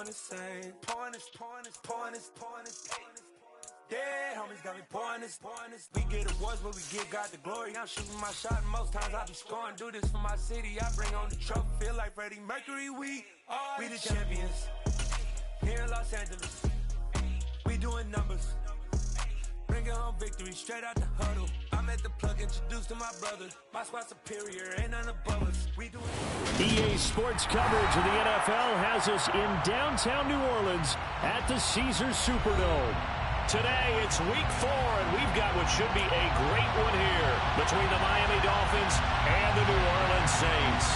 the same. Pointers. Yeah, homies got me pointers. We get awards, but we give God the glory. I'm shooting my shot, and most times I be scoring. Do this for my city, I bring on the trophy. Feel like Freddie Mercury, we the champions. Here in Los Angeles, we doing numbers. Bringing home victory, straight out the huddle. I'm at the plug, introduced to my brothers. My squad superior, ain't none above us. We doing EA Sports coverage of the NFL has us in downtown New Orleans at the Caesars Superdome. Today, it's week 4, and we've got what should be a great one here between the Miami Dolphins and the New Orleans Saints.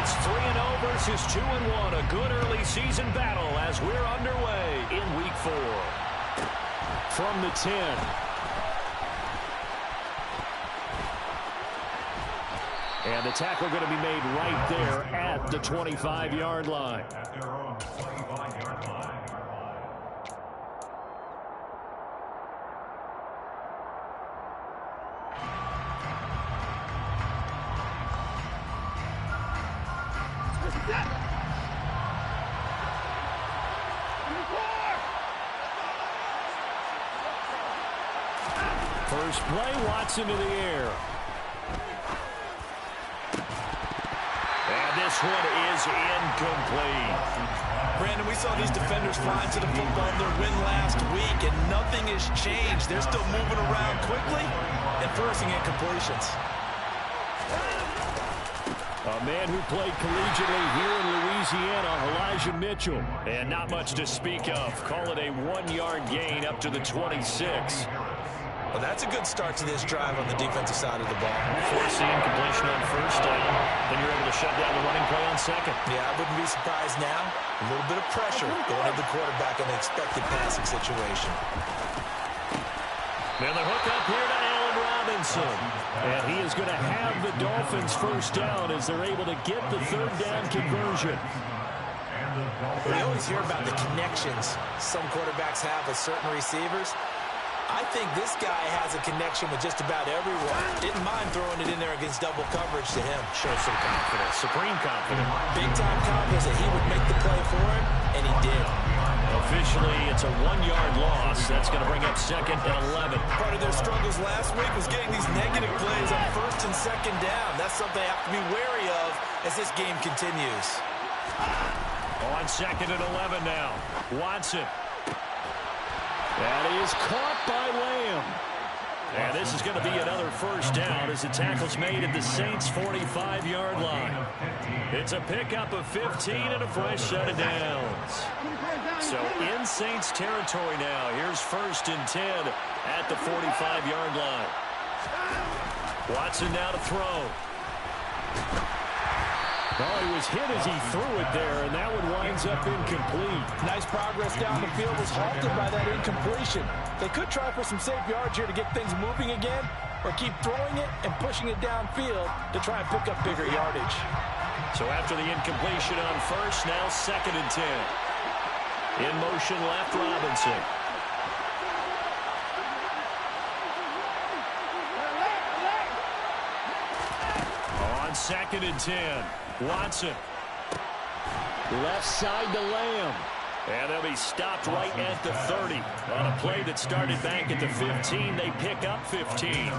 It's 3-0 versus 2-1, a good early season battle as we're underway in week 4. From the 10. And the tackle going to be made right there at the 25-yard line. First play, Watson to the air. And this one is incomplete. Brandon, we saw these defenders flying to the football in their win last week, and nothing has changed. They're still moving around quickly and forcing incompletions. A man who played collegiately here in Louisiana, Elijah Mitchell. And not much to speak of. Call it a 1-yard gain up to the 26. Well, that's a good start to this drive on the defensive side of the ball. Force the incompletion on first down. Then you're able to shut down the running play on second. Yeah, I wouldn't be surprised now. A little bit of pressure going to the quarterback in an expected passing situation. And the hook up here to Allen Robinson. And he is going to have the Dolphins first down as they're able to get the third down conversion. We always hear about the connections some quarterbacks have with certain receivers. I think this guy has a connection with just about everyone. Didn't mind throwing it in there against double coverage to him. Shows some confidence, supreme confidence. Big-time confidence that he would make the play for him, and he did. Officially, it's a 1-yard loss. That's going to bring up second and 11. Part of their struggles last week was getting these negative plays on first and second down. That's something they have to be wary of as this game continues. On second and 11 now. Watson. That is caught by Lamb. And this is going to be another first down as the tackle's made at the Saints' 45-yard line. It's a pickup of 15 and a fresh set of downs. So in Saints territory now. Here's first and 10 at the 45-yard line. Watson now to throw. Well, he was hit as he threw it there, and that one winds up incomplete. Nice progress down the field was halted by that incompletion. They could try for some safe yards here to get things moving again, or keep throwing it and pushing it downfield to try and pick up bigger yardage. So after the incompletion on first, now second and 10. In motion left, Robinson. On second and 10. Watson. Left side to Lamb. And they'll be stopped right at the 30. On a play that started back at the 15, they pick up 15.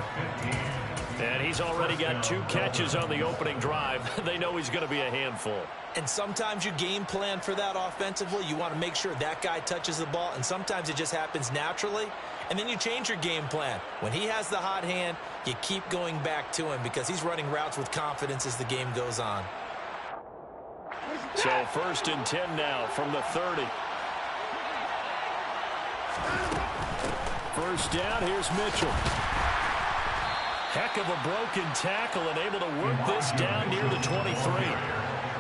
And he's already got 2 catches on the opening drive. They know he's going to be a handful. And sometimes you game plan for that offensively. You want to make sure that guy touches the ball, and sometimes it just happens naturally. And then you change your game plan. When he has the hot hand, you keep going back to him because he's running routes with confidence as the game goes on. So first and 10 now from the 30. First down, here's Mitchell. Heck of a broken tackle and able to work this down near the 23.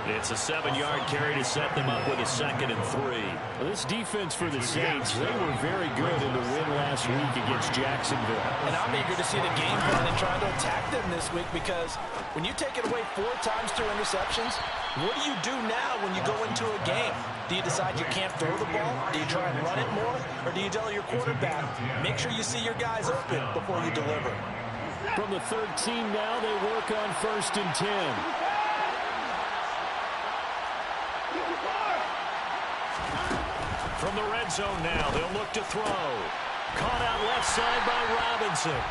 It's a 7-yard carry to set them up with a 2nd and 3. Well, this defense for the Saints, they were very good in the win last week against Jacksonville. And I'm eager to see the game plan and trying to attack them this week, because when you take it away 4 times through interceptions, what do you do now when you go into a game? Do you decide you can't throw the ball? Do you try and run it more? Or do you tell your quarterback, make sure you see your guys open before you deliver? From the 13 now, they work on 1st and 10. From the red zone now, they'll look to throw. Caught out left side by Robinson.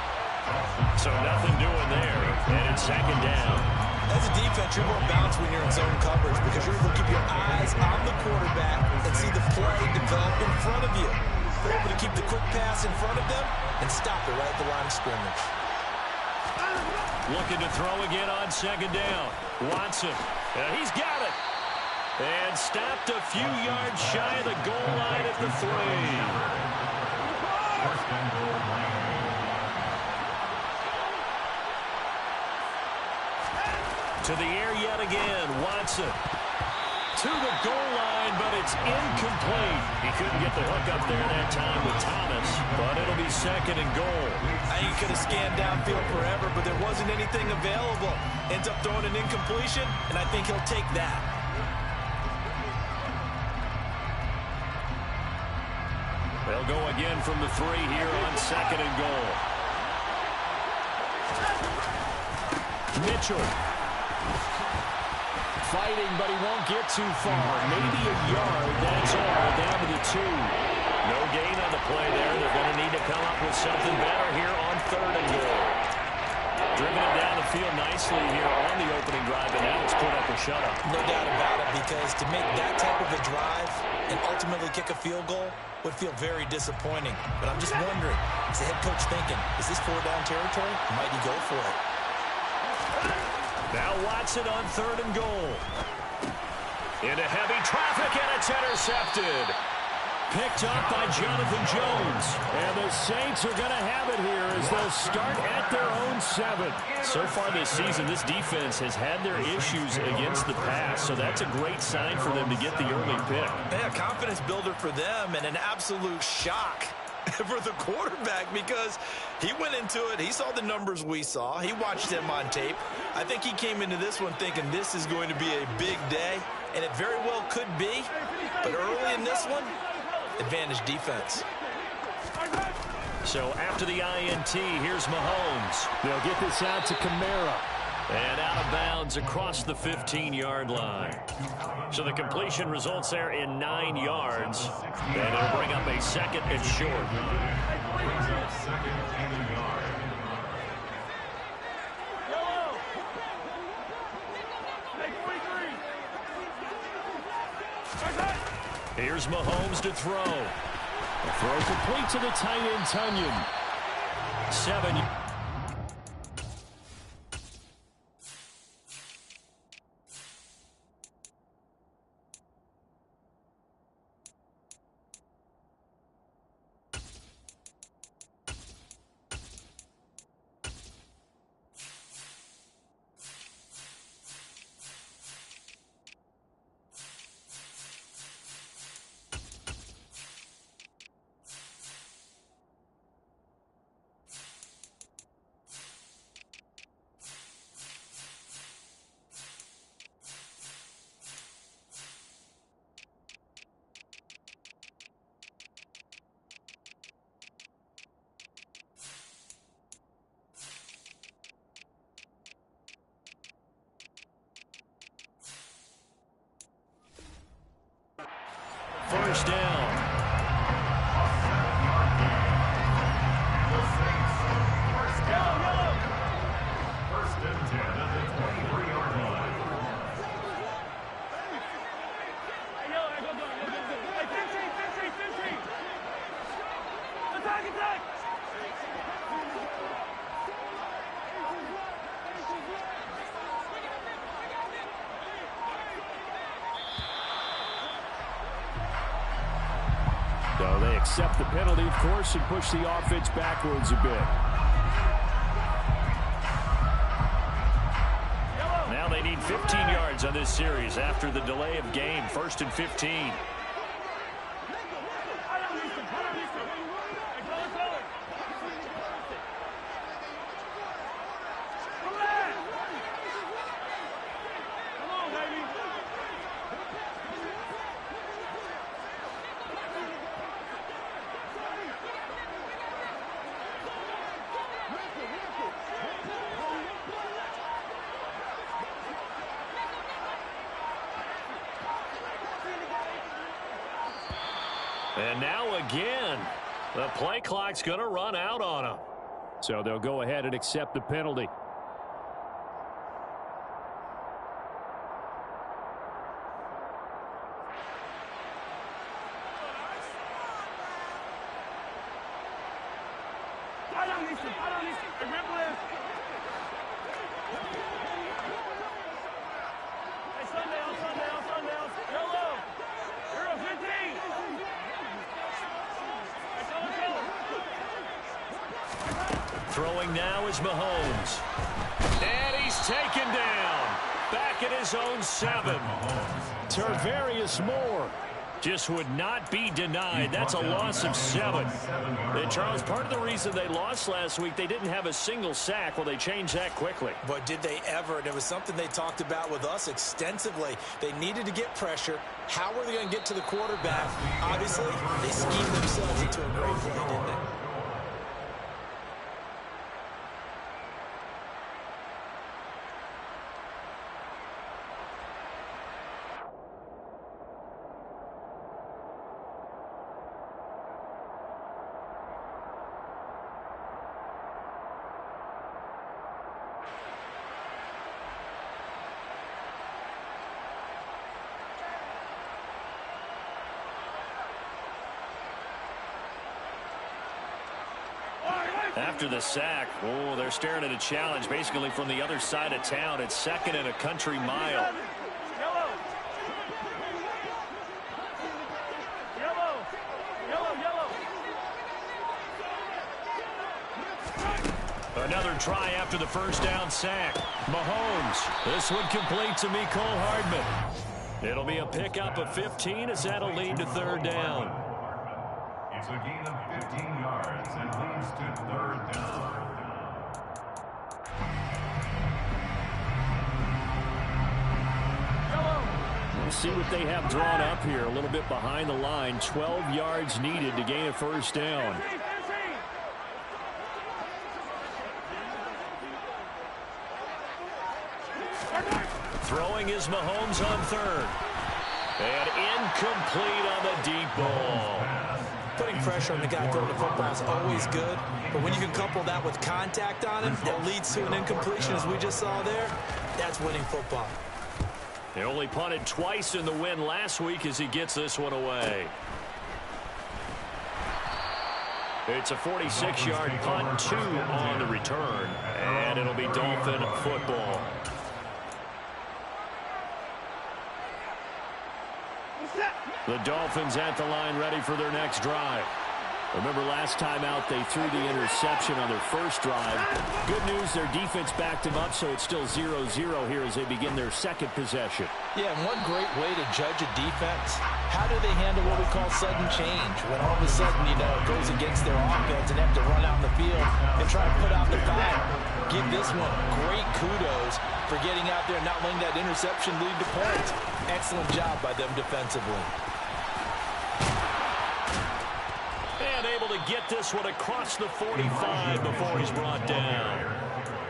So nothing doing there, and it's 2nd down. As a defense, you're more balanced when you're in zone coverage because you're able to keep your eyes on the quarterback and see the play develop in front of you. You're able to keep the quick pass in front of them and stop it right at the line of scrimmage. Looking to throw again on 2nd down. Watson. He's got it. And stopped a few yards shy of the goal line at the 3. To the air yet again. Watson. To the goal line, but it's incomplete. He couldn't get the hook up there that time with Thomas, but it'll be 2nd and goal. I think he could have scanned downfield forever, but there wasn't anything available. Ends up throwing an incompletion, and I think he'll take that. They'll go again from the 3 here on 2nd and goal. Mitchell. Fighting, but he won't get too far. Maybe a yard, that's all, down to the 2. No gain on the play there. They're going to need to come up with something better here on 3rd and goal. Driven it down the field nicely here on the opening drive, and now it's put up or shut up. No doubt about it, because to make that type of a drive and ultimately kick a field goal would feel very disappointing. But I'm just wondering, is the head coach thinking, is this 4-down territory? Might he go for it? Now Watson on 3rd and goal. Into heavy traffic, and it's intercepted. Picked up by Jonathan Jones. And the Saints are going to have it here as they'll start at their own 7. So far this season, this defense has had their issues against the pass, so that's a great sign for them to get the early pick. Yeah, confidence builder for them, and an absolute shock for the quarterback, because he went into it, he saw the numbers we saw, he watched them on tape. I think he came into this one thinking this is going to be a big day, and it very well could be, but early in this one, advantage defense. So after the INT, here's Mahomes. They'll get this out to Kamara. And out of bounds across the 15-yard line. So the completion results there in 9 yards. And it'll bring up a 2nd and short. Here's Mahomes to throw. The throw complete to the tight end, Tunyon. 7. First down. First and 10 at the 23-yard line. Attack! So they accept the penalty, of course, and push the offense backwards a bit. Now they need 15 yards on this series after the delay of game. 1st and 15. And now again, the play clock's going to run out on them. So they'll go ahead and accept the penalty. Throwing now is Mahomes. And he's taken down. Back at his own 7. Tarvarius Moore Just would not be denied. That's a loss of 7. And Charles, part of the reason they lost last week, they didn't have a single sack. Well, they changed that quickly. But did they ever? And it was something they talked about with us extensively. They needed to get pressure. How were they going to get to the quarterback? Obviously, they schemed themselves into a great play, didn't they? After the sack, oh, they're staring at a challenge basically from the other side of town. It's 2nd and a country mile. Another try after the first down sack. Mahomes. This one complete to Mecole Hardman. It'll be a pickup of 15 as that'll lead to 3rd down. It's a gain of 15 yards and leads to 3rd down. We'll see what they have drawn up here. A little bit behind the line. 12 yards needed to gain a 1st down. Throwing is Mahomes on 3rd. And incomplete on the deep ball. Putting pressure on the guy throwing the football is always good, but when you can couple that with contact on him that leads to an incompletion, as we just saw there, that's winning football. They only punted twice in the win last week as he gets this one away. It's a 46-yard punt, 2 on the return, and it'll be Dolphin football. The Dolphins at the line ready for their next drive. Remember last time out they threw the interception on their first drive. Good news, their defense backed them up, so it's still 0-0 here as they begin their 2nd possession. Yeah, and one great way to judge a defense, how do they handle what we call sudden change? When all of a sudden, you know, it goes against their offense and they have to run out in the field and try to put out the fire. Give this one great kudos for getting out there and not letting that interception lead to points. Excellent job by them defensively. And able to get this one across the 45 before he's brought down.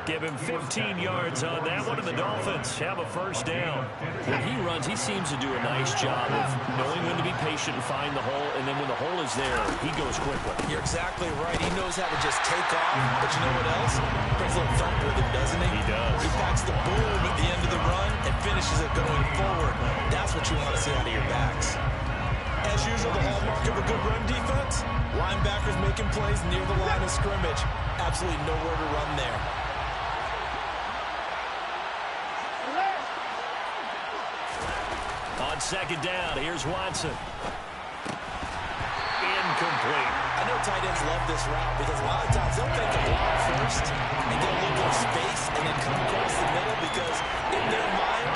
Give him 15 yards on that one, and the Dolphins have a 1st down. When he runs, he seems to do a nice job of knowing when to be patient and find the hole, and then when the hole is there, he goes quickly. You're exactly right. He knows how to just take off, but you know what else? Brings a little thump with him, doesn't he? He does. He packs the boom at the end of the run and finishes it going forward. That's what you want to see out of your backs. As usual, the hallmark of a good run defense, linebackers making plays near the line of scrimmage. Absolutely nowhere to run there. On 2nd down, here's Watson. Incomplete. I know tight ends love this route because a lot of times they'll take the block first and get a little bit of space and then come across the middle because in their mind,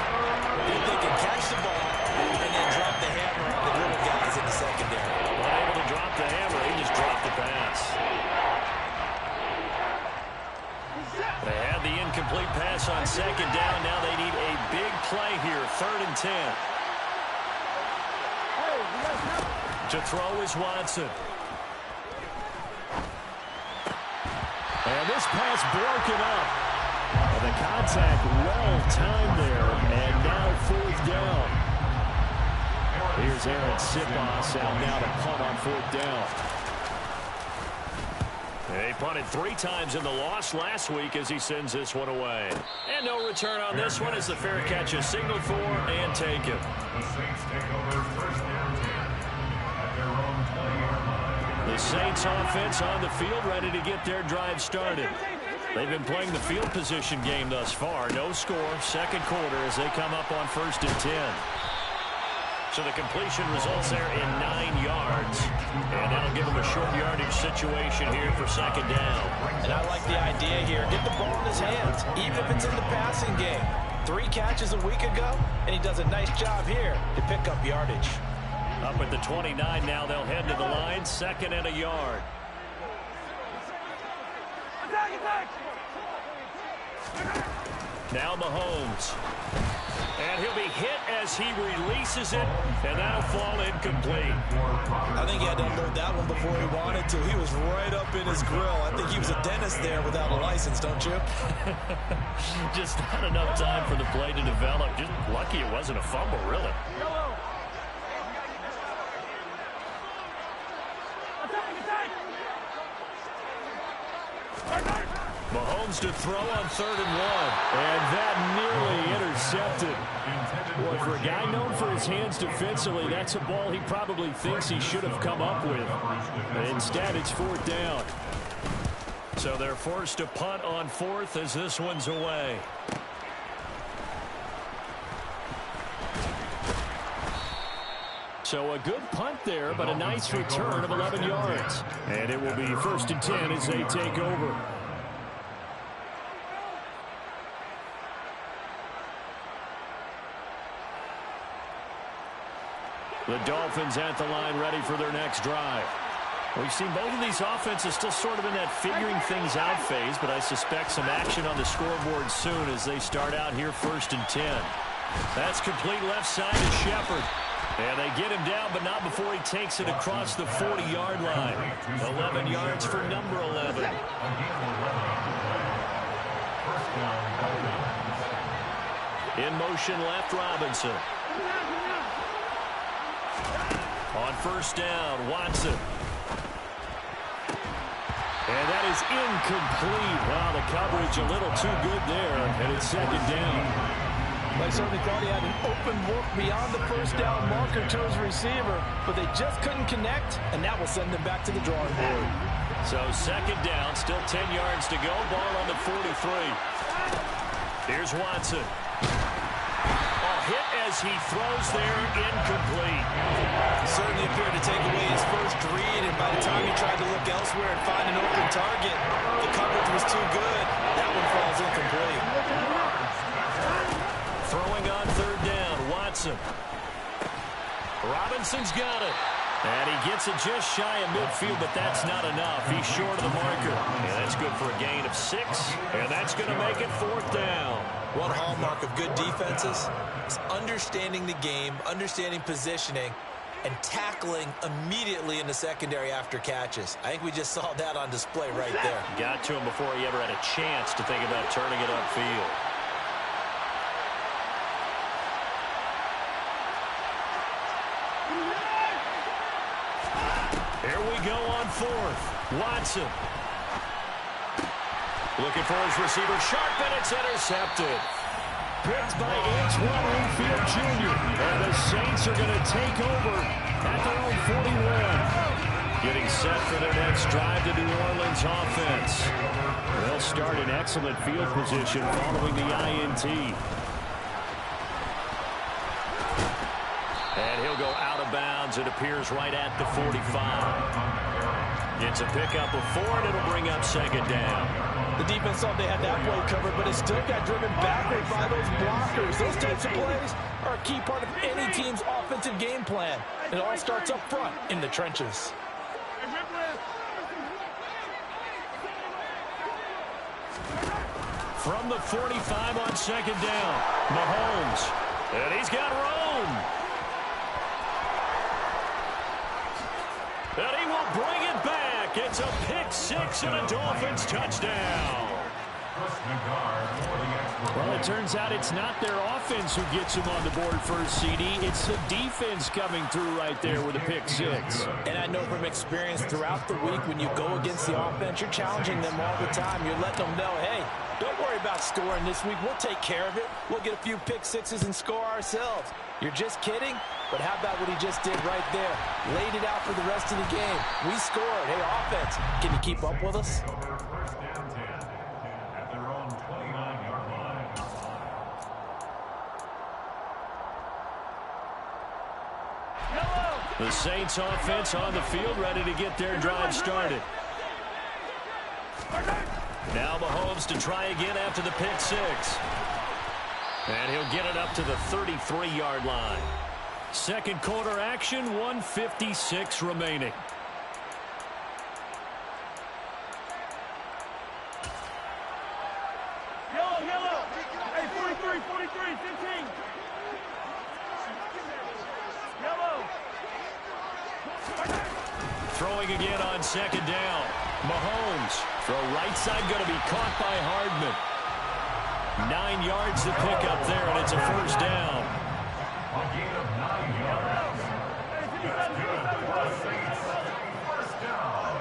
incomplete pass on second down. Now they need a big play here, 3rd and 10. To throw is Watson. And this pass broken up. The contact well timed there, and now 4th down. Here's Aaron Sipos out now to punt on 4th down. They punted 3 times in the loss last week as he sends this one away. And no return on this one as the fair catch is signaled for and taken. The Saints take over 1st and 10 at their own 20-yard line. The Saints offense on the field ready to get their drive started. They've been playing the field position game thus far. No score, 2nd quarter as they come up on 1st and 10. So the completion results there in 9 yards. And that'll give them a short yardage situation here for 2nd down. And I like the idea here. Get the ball in his hands, even if it's in the passing game. 3 catches a week ago, and he does a nice job here to pick up yardage. Up at the 29 now, they'll head to the line, 2nd and a yard. Now Mahomes. And he'll be hit as he releases it, and that'll fall incomplete. I think he had to unload that one before he wanted to. He was right up in his grill. I think he was a dentist there without a license, don't you? Just not enough time for the play to develop. Just lucky it wasn't a fumble, really. Mahomes to throw on 3rd and 1. And that nearly intercepted. Boy, for a guy known for his hands defensively, that's a ball he probably thinks he should have come up with. Instead, it's 4th down. So they're forced to punt on 4th as this one's away. So a good punt there, but a nice return of 11 yards. And it will be 1st and 10 as they take over. The Dolphins at the line ready for their next drive. We've seen both of these offenses still sort of in that figuring things out phase, but I suspect some action on the scoreboard soon as they start out here 1st and 10. That's complete left side to Shepard. And they get him down, but not before he takes it across the 40-yard line. 11 yards for number 11. In motion left, Robinson. On 1st down, Watson. And that is incomplete. Wow, the coverage a little too good there, and it's 2nd down. They certainly thought he had an open look beyond the 1st down marker to his receiver, but they just couldn't connect, and that will send them back to the drawing board. So 2nd down, still 10 yards to go. Ball on the 43. Here's Watson. Hit as he throws there, incomplete. He certainly appeared to take away his first read, and by the time he tried to look elsewhere and find an open target, the coverage was too good. That one falls incomplete. Throwing on 3rd down, Watson. Robinson's got it. And he gets it just shy of midfield, but that's not enough. He's short of the marker. And that's good for a gain of 6. And that's going to make it 4th down. One hallmark of good defenses is understanding the game, understanding positioning, and tackling immediately in the secondary after catches. I think we just saw that on display right there. Got to him before he ever had a chance to think about turning it upfield. Here we go on 4th. Watson. Looking for his receiver. Sharp, and it's intercepted. Picked by Antoine Winfield Jr. And the Saints are going to take over at their own 41. Getting set for their next drive to New Orleans offense. They'll start in excellent field position following the INT. And he'll go out of bounds. It appears right at the 45. It's a pickup of 4, and it'll bring up 2nd down. The defense thought they had that play covered, but it still got driven backward by those blockers. Those types of plays are a key part of any team's offensive game plan. It all starts up front in the trenches. From the 45 on second down, Mahomes. And he's got room. And he will bring it back. It's a pick six and a Dolphins touchdown. Well, it turns out it's not their offense who gets him on the board first, CD. It's the defense coming through right there with a pick six. And I know from experience throughout the week, when you go against the offense, you're challenging them all the time. You're letting them know, hey, don't worry about scoring this week. We'll take care of it. We'll get a few pick sixes and score ourselves. You're just kidding? But how about what he just did right there? Laid it out for the rest of the game. We scored. Hey, offense, can you keep up with us? The Saints offense on the field, ready to get their drive started. Now Mahomes to try again after the pick six. And he'll get it up to the 33-yard line. Second quarter action, 1:56 remaining. Yellow. Hey, 43, 15. Yellow. Throwing again on second down. Mahomes. Throw right side going to be caught by Hardman. 9 yards to pick up there, and it's a first down. A gain of 9 yards. That's good for the Saints. First down.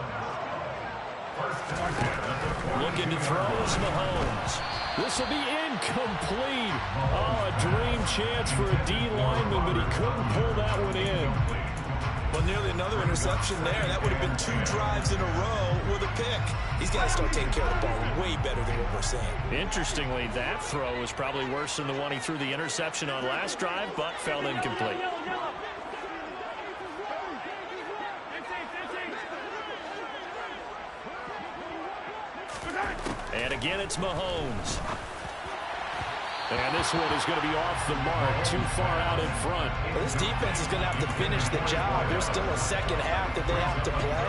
Looking to throw is Mahomes. This will be incomplete. Oh, a dream chance for a D lineman, but he couldn't pull that one in. Well, nearly another interception there. That would have been 2 drives in a row with a pick. He's got to start taking care of the ball way better than what we're saying. Interestingly, that throw was probably worse than the one he threw the interception on last drive, but fell incomplete. And again, it's Mahomes. And this one is going to be off the mark, too far out in front. Well, this defense is going to have to finish the job. There's still a second half that they have to play.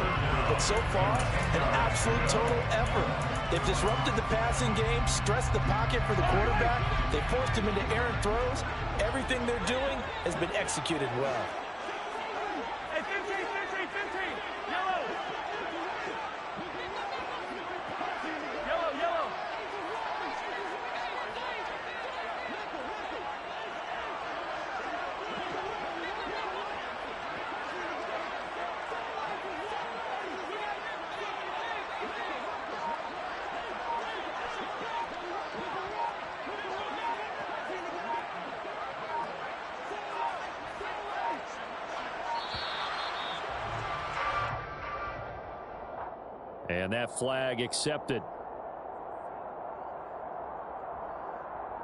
But so far, an absolute total effort. They've disrupted the passing game, stressed the pocket for the quarterback. They forced him into errant throws. Everything they're doing has been executed well. Hey, 15. Yellow. And that flag accepted.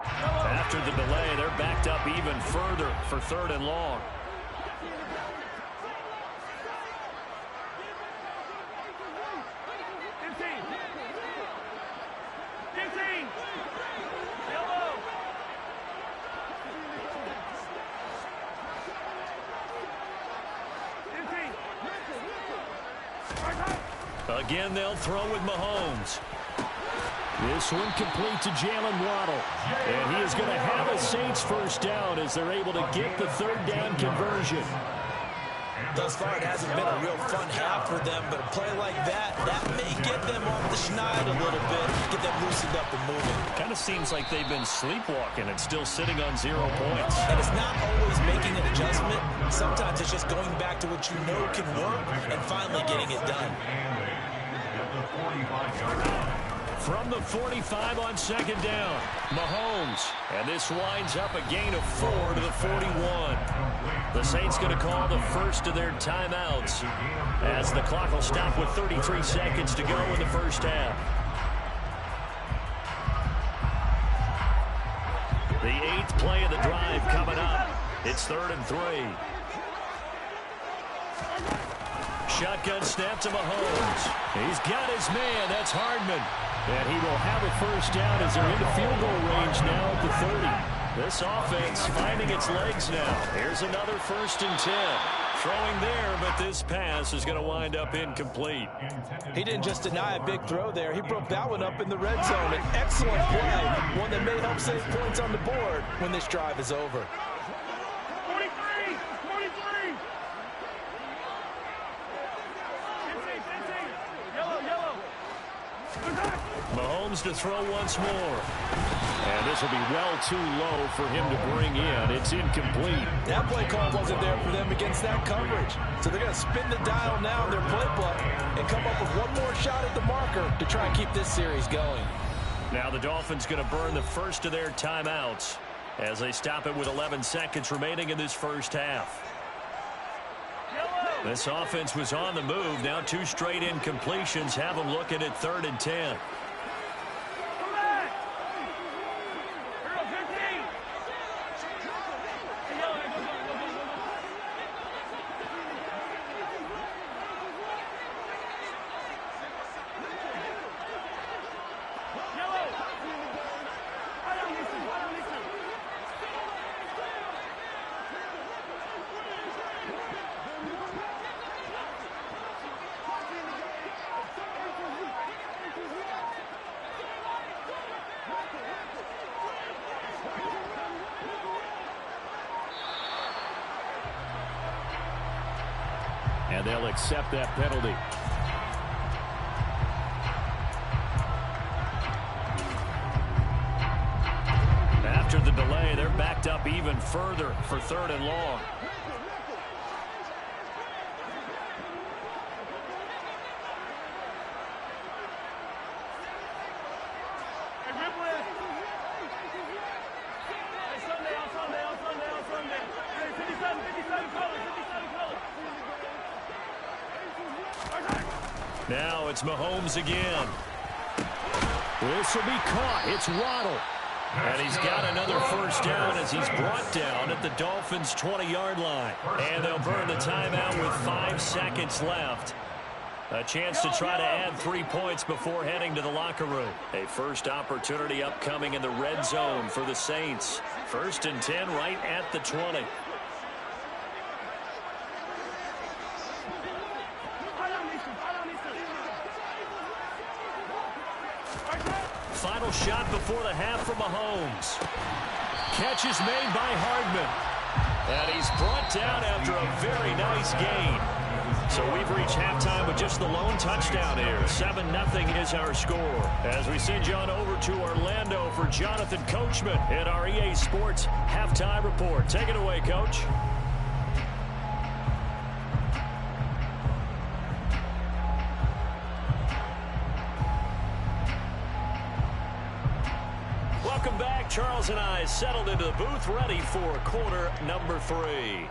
After the delay, they're backed up even further for 3rd and long. Again, they'll throw with Mahomes. This one complete to Jalen Waddle. And he is going to have a Saints first down as they're able to get the 3rd down conversion. Thus far, it hasn't been a real fun half for them, but a play like that may get them off the schneid a little bit, get them loosened up and moving. Kind of seems like they've been sleepwalking and still sitting on 0 points. And it's not always making an adjustment. Sometimes it's just going back to what you know can work and finally getting it done. From the 45 on second down, Mahomes. And this winds up a gain of 4 to the 41. The Saints going to call the first of their timeouts as the clock will stop with 33 seconds to go in the first half. The 8th play of the drive coming up. It's 3rd and 3. Shotgun snap to Mahomes. He's got his man. That's Hardman. And he will have a first down as they're into field goal range now at the 30. This offense finding its legs now. Here's another 1st and 10. Throwing there, but this pass is going to wind up incomplete. He didn't just deny a big throw there. He broke that one up in the red zone. An excellent play, one that may help save points on the board when this drive is over. 43! 43! Yellow! Mahomes to throw once more. And this will be well too low for him to bring in. It's incomplete. That play call wasn't there for them against that coverage. So they're going to spin the dial now in their playbook and come up with one more shot at the marker to try and keep this series going. Now the Dolphins going to burn the first of their timeouts as they stop it with 11 seconds remaining in this first half. This offense was on the move. Now 2 straight incompletions have them looking at 3rd and 10. And they'll accept that penalty. After the delay, they're backed up even further for 3rd and long. Now it's Mahomes again. This will be caught. It's Waddle. And he's got another first down as he's brought down at the Dolphins' 20-yard line. And they'll burn the timeout with 5 seconds left. A chance to try to add 3 points before heading to the locker room. A first opportunity upcoming in the red zone for the Saints. 1st and 10 right at the 20. Final shot before the half for Mahomes. Catch is made by Hardman. And he's brought down after a very nice gain. So we've reached halftime with just the lone touchdown here. 7-0 is our score. As we send you on over to Orlando for Jonathan Coachman in our EA Sports Halftime Report. Take it away, Coach. Welcome back. Charles and I settled into the booth ready for quarter number 3.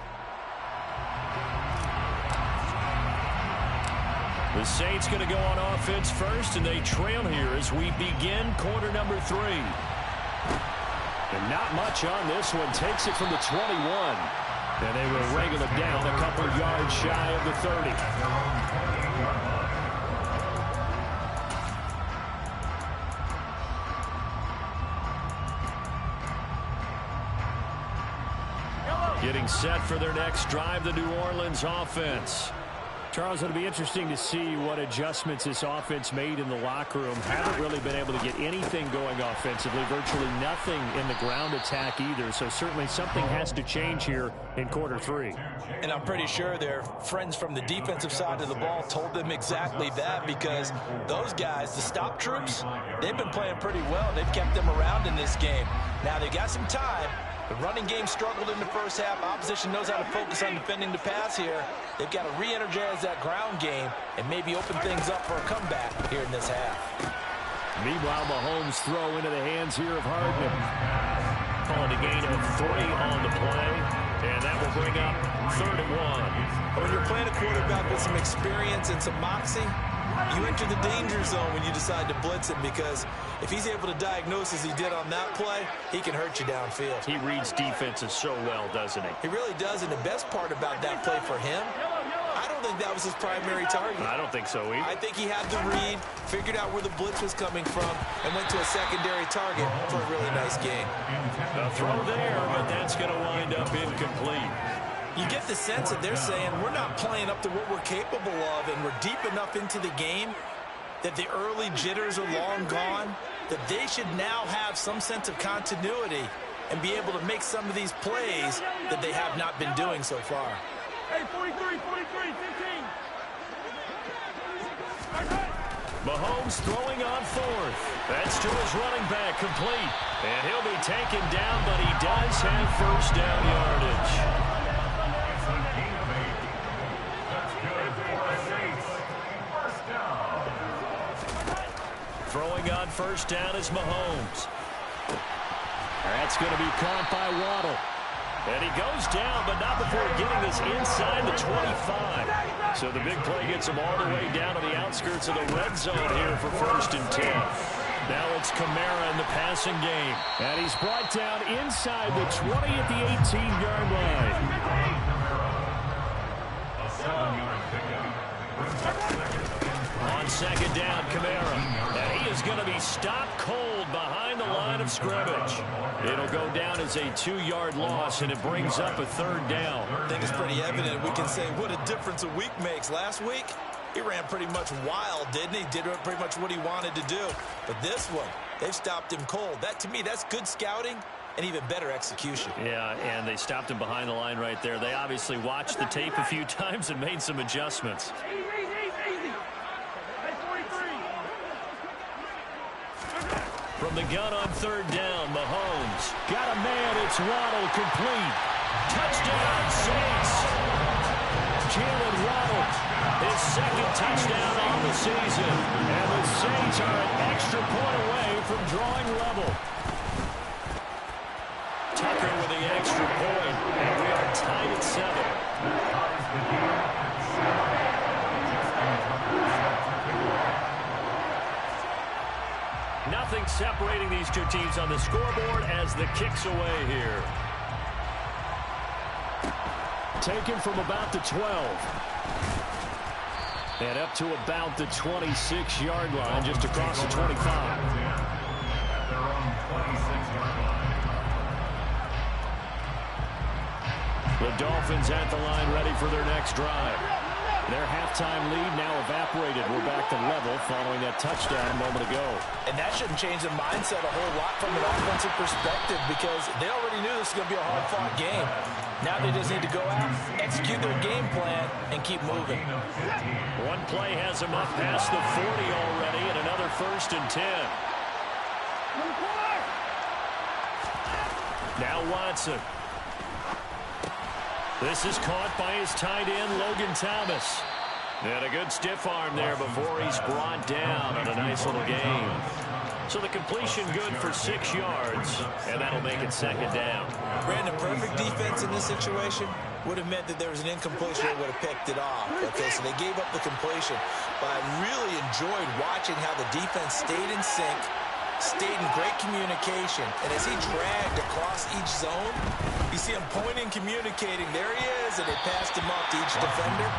The Saints going to go on offense first, and they trail here as we begin quarter number 3. And not much on this one. Takes it from the 21. And they will wrangle it down a couple yards shy of the 30. Getting set for their next drive, the New Orleans offense. Charles, it'll be interesting to see what adjustments this offense made in the locker room. Haven't really been able to get anything going offensively. Virtually nothing in the ground attack either. So certainly something has to change here in quarter 3. And I'm pretty sure their friends from the defensive side of the ball told them exactly that, because those guys, the stop troops, they've been playing pretty well. They've kept them around in this game. Now they got some time. The running game struggled in the first half. Opposition knows how to focus on defending the pass here. They've got to re-energize that ground game and maybe open things up for a comeback here in this half. Meanwhile, Mahomes throw into the hands here of Hardman. Calling a gain of 3 on the play, and that will bring up 3rd and 1. When you're playing a quarterback with some experience and some moxie, you enter the danger zone when you decide to blitz him, because if he's able to diagnose as he did on that play, he can hurt you downfield. He reads defenses so well, doesn't he? He really does, and the best part about that play for him, I don't think that was his primary target. I don't think so either. I think he had the read, figured out where the blitz was coming from, and went to a secondary target for a really nice game. A throw there, but that's going to wind up incomplete. You get the sense that they're saying we're not playing up to what we're capable of, and we're deep enough into the game that the early jitters are long gone, that they should now have some sense of continuity and be able to make some of these plays that they have not been doing so far. Hey, 43, 15. Mahomes throwing on fourth. That's to his running back, complete. And he'll be taken down, but he does have first down yardage. It's a gain of 8. That's good for the Saints. First down. Throwing on first down is Mahomes. That's going to be caught by Waddle. And he goes down, but not before getting this inside the 25. So the big play gets him all the way down to the outskirts of the red zone here for first and 10. Now it's Kamara in the passing game. And he's brought down inside the 20 at the 18-yard line. A 7-yard pickup. On second down, Kamara. And he is going to be stopped cold behind the line of scrimmage. It'll go down as a 2-yard loss, and it brings up a third down. I think it's pretty evident. We can say what a difference a week makes. Last week, he ran pretty much wild, didn't he? Did pretty much what he wanted to do. But this one, they've stopped him cold. That, to me, that's good scouting and even better execution. Yeah, and they stopped him behind the line right there. They obviously watched the tape a few times and made some adjustments. Easy. Hey, 43. From the gun on third down, Mahomes. Got a man. It's Waddle, complete. Touchdown, Saints. Jalen Waddle. His second touchdown on the season. And the Saints are an extra point away from drawing level. Tucker with the extra point. And we are tied at 7. Nothing separating these two teams on the scoreboard as the kick's away here. Taken from about the 12. And up to about the 26-yard line, just across the 25. At their own 26-yard line. The Dolphins at the line ready for their next drive. Their halftime lead now evaporated. We're back to level following that touchdown a moment ago. And that shouldn't change the mindset a whole lot from an offensive perspective because they already knew this was going to be a hard-fought game. Now they just need to go out, execute their game plan, and keep moving. One play has him up past the 40 already, and another first and 10. Now Watson. This is caught by his tight end, Logan Thomas. And a good stiff arm there before he's brought down on a nice little gain. So the completion good for 6 yards, and that'll make it second down. Brandon, perfect defense in this situation would have meant that there was an incompletion that would have picked it off. Okay, so they gave up the completion. But I really enjoyed watching how the defense stayed in sync, stayed in great communication. And as he dragged across each zone, you see him pointing, communicating. There he is, and they passed him off to each defender.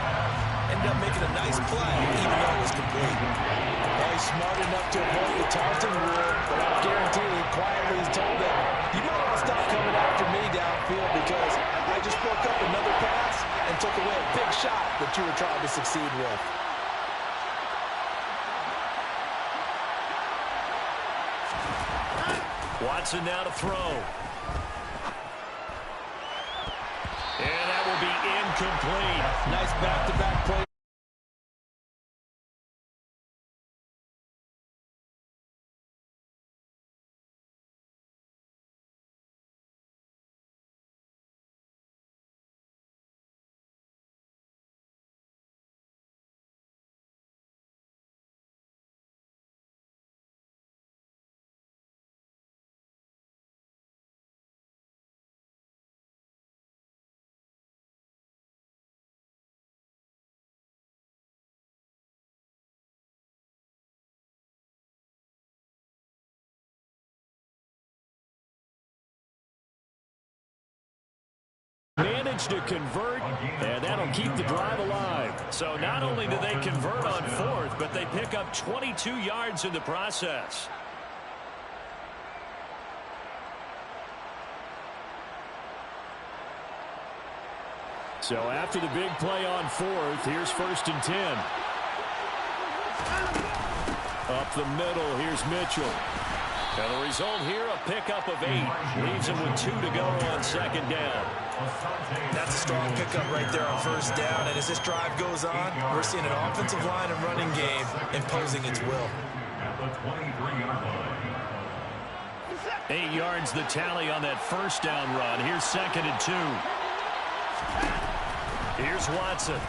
Ended up making a nice play, even though it was complete. Well, he's smart enough to avoid the taunting rule, but I guarantee he quietly has told him, you might want to stop coming after me downfield because I just broke up another pass and took away a big shot that you were trying to succeed with. Watson now to throw. And that will be incomplete. Nice back-to-back play. Managed to convert, and that'll keep the drive alive. So not only do they convert on fourth, but they pick up 22 yards in the process. So after the big play on fourth, here's 1st and 10. Up the middle, here's Mitchell. And the result here, a pickup of 8. Leaves him with 2 to go on 2nd down. That's a strong pickup right there on 1st down. And as this drive goes on, we're seeing an offensive line and running game imposing its will. At the 23-yard line. 8 yards the tally on that 1st down run. Here's 2nd and 2. Here's Watson.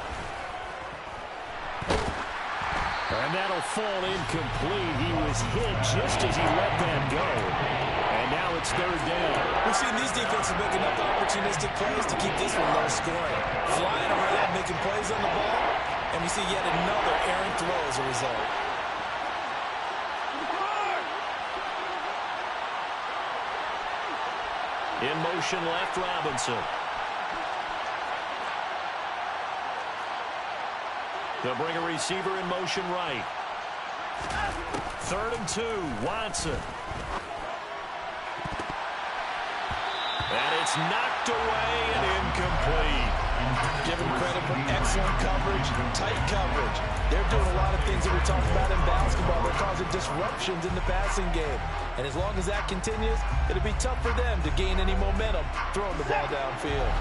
And that'll fall incomplete. He was hit just as he let that go. And now it's 3rd down. We've seen these defenses make enough opportunistic plays to keep this one low scoring. Flying around, making plays on the ball, and we see yet another errant throw as a result. In motion left, Robinson. They'll bring a receiver in motion right. 3rd and 2, Watson. And it's knocked away and incomplete. Give him credit for excellent coverage, tight coverage. They're doing a lot of things that we talked about in basketball. They're causing disruptions in the passing game. And as long as that continues, it'll be tough for them to gain any momentum throwing the ball downfield.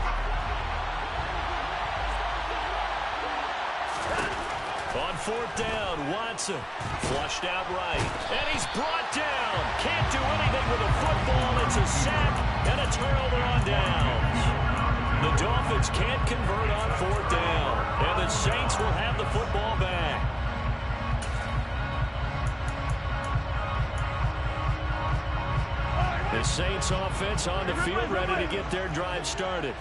On 4th down, Watson flushed out right. And he's brought down. Can't do anything with a football. It's a sack and a turnover on downs. The Dolphins can't convert on 4th down. And the Saints will have the football back. The Saints offense on the field ready to get their drive started.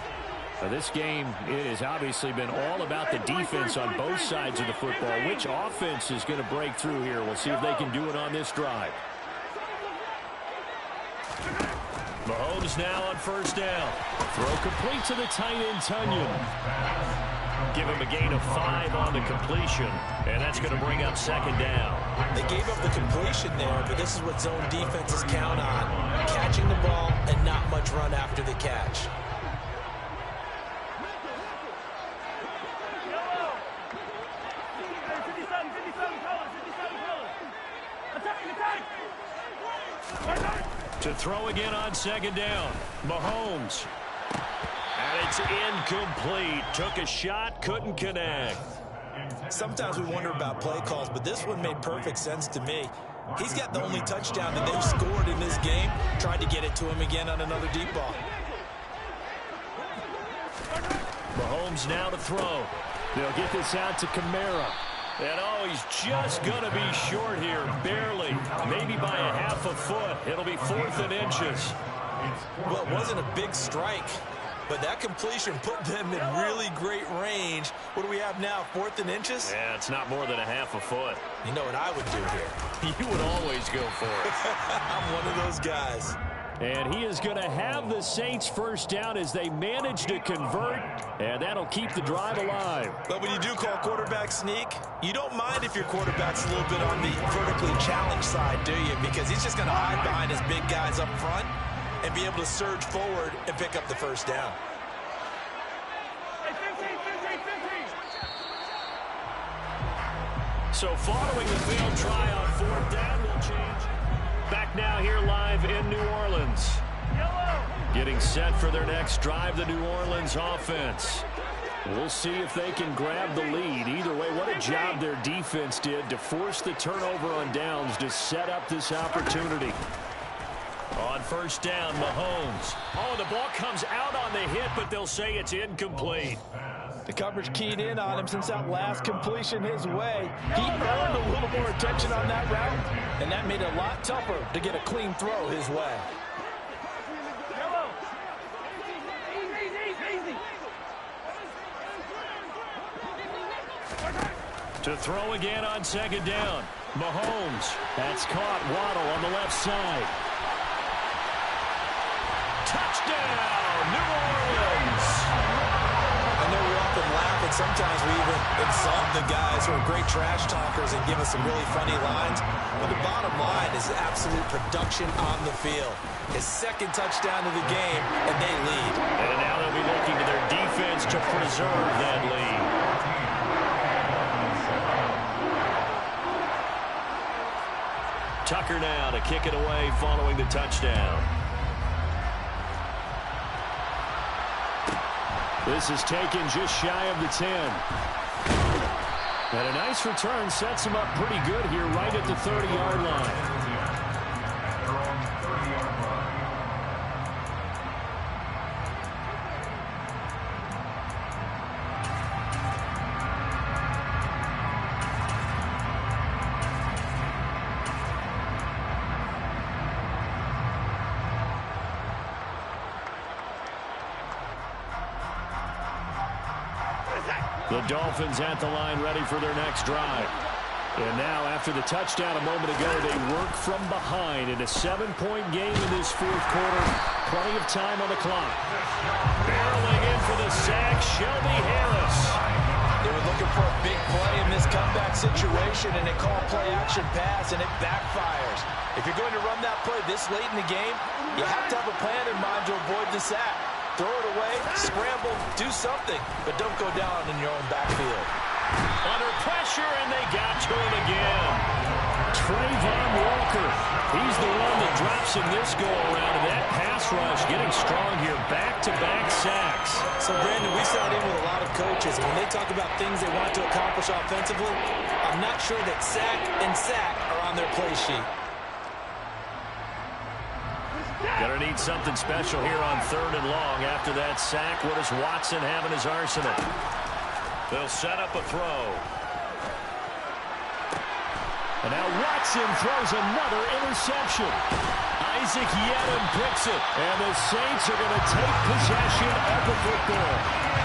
This game has obviously been all about the defense on both sides of the football. Which offense is going to break through here? We'll see if they can do it on this drive. Mahomes now on 1st down. Throw complete to the tight end, Tunyon. Give him a gain of 5 on the completion, and that's going to bring up 2nd down. They gave up the completion there, but this is what zone defenses count on. Catching the ball and not much run after the catch. To throw again on 2nd down. Mahomes. And it's incomplete. Took a shot, couldn't connect. Sometimes we wonder about play calls, but this one made perfect sense to me. He's got the only touchdown that they've scored in this game. Tried to get it to him again on another deep ball. Mahomes now to throw. They'll get this out to Kamara. And oh, he's just going to be short here, barely, maybe by a half a foot. It'll be 4th and inches. Well, it wasn't a big strike, but that completion put them in really great range. What do we have now, 4th and inches? Yeah, it's not more than a half a foot. You know what I would do here? You would always go for it. I'm one of those guys. And he is going to have the Saints 1st down as they manage to convert, and that'll keep the drive alive. But when you do call quarterback sneak, you don't mind if your quarterback's a little bit on the vertically challenged side, do you? Because he's just going to hide behind his big guys up front and be able to surge forward and pick up the 1st down. So following the failed try on 4th down will change. Back now here live in New Orleans. Getting set for their next drive, the New Orleans offense. We'll see if they can grab the lead. Either way, what a job their defense did to force the turnover on downs to set up this opportunity. On 1st down, Mahomes. Oh, the ball comes out on the hit, but they'll say it's incomplete. The coverage keyed in on him since that last completion his way. He earned a little more attention on that route, and that made it a lot tougher to get a clean throw his way. To throw again on 2nd down. Mahomes. That's caught. Waddle on the left side. Touchdown, New Orleans. I know we often them laugh, and sometimes we even exalt the guys who are great trash talkers and give us some really funny lines. But the bottom line is absolute production on the field. His second touchdown of the game, and they lead. And now they'll be looking to their defense to preserve that lead. Tucker now to kick it away following the touchdown. This is taken just shy of the 10. And a nice return sets him up pretty good here right at the 30-yard line. The Dolphins at the line ready for their next drive. And now after the touchdown a moment ago, they work from behind in a 7-point game in this fourth quarter. Plenty of time on the clock. Barreling in for the sack, Shelby Harris. They were looking for a big play in this comeback situation, and they call play action pass, and it backfires. If you're going to run that play this late in the game, you have to have a plan in mind to avoid the sack. Throw it away, scramble, do something, but don't go down in your own backfield. Under pressure, and they got to him again. Trayvon Walker, he's the one that drops in this go-around, and that pass rush getting strong here, back-to-back sacks. So, Brandon, we sat in with a lot of coaches, and when they talk about things they want to accomplish offensively, I'm not sure that sack and sack are on their play sheet. Gonna need something special here on 3rd and long. After that sack, what does Watson have in his arsenal? They'll set up a throw. And now Watson throws another interception. Isaac Yedem picks it. And the Saints are going to take possession of the football.